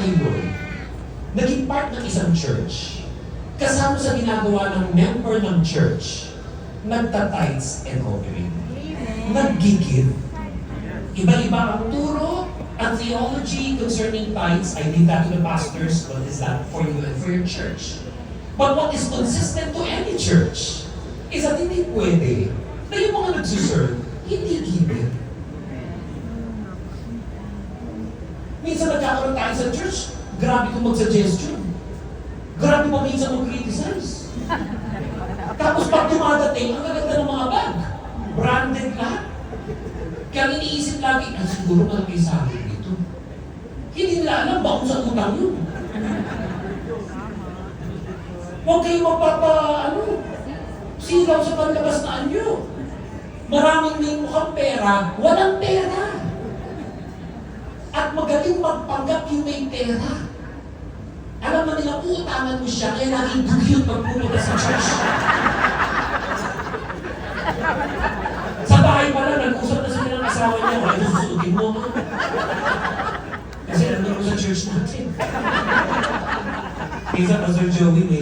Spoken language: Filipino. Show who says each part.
Speaker 1: Tatay Lloyd, naging part ng isang church, kasama sa ginagawa ng member ng church, nagta-tithes and offering. Nag-give. Iba-iba ang turo at theology concerning tithes. I leave that to the pastors. What is that for you and for your church? But what is consistent to any church is that hindi pwede na yung mga nagsuserve, hindi give. Minsan nagkakaroon tayo sa church, grabe kong mag-suggestion. Grabe pa minsan mag-criticize. Tapos pag dumadating, ang gaganda ng mga bag. Branded lahat. Kaya iniisip lagi, siguro malaki sa akin dito. Hindi nila alam ba kung sa utang yun. Huwag kayong sigaw sa panlabas na anyo. Maraming may mukhang pera, walang pera. At magaling magpanggap yung may pera. Alam na nila, utangan mo siya, kaya naging dugyot magpupunta sa church. Sa bahay pala, nag-usap na sila ng asawa niya, wala ito susugin mo. Kasi nandun sa church natin. Minsan, Pastor Joey, may